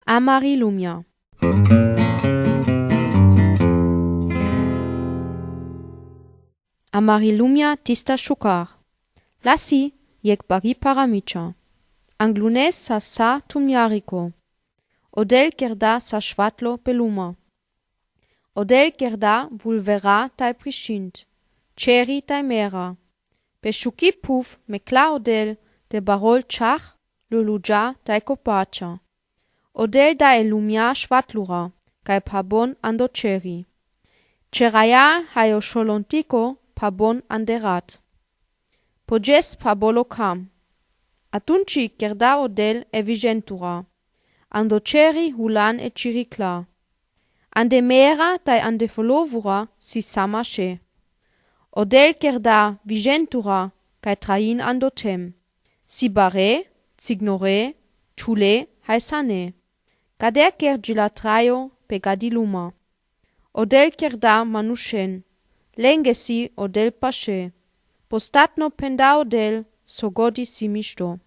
Amari lumia. Amari lumia tista shukar. Lasi jek bari paramicha. Anglunes sa tumjariko. Odel kerda sa švatlo peluma. Odel kerda vulvera taj prišint. Čeri taj mera. Pe šuki puf me kla odel te barol čach luluđa taj kopača. Odel da lumia švatlura, kaj pabon ando čeri. Čeraja hajo šolontiko pabon anderat. Podjes pabolo kam. Atunci kerda odel vigentura. Ando čeri hulan čirikla. Ande mera taj ande folovura si sama še. Odel kerda vigentura kaj train ando tem. Si bare, signore, tule hai sane. Kader kergila trajo pe gadiluma. Odel kerda manushen. Lengesi odel pashe. Postatno penda odel so godi si mišto.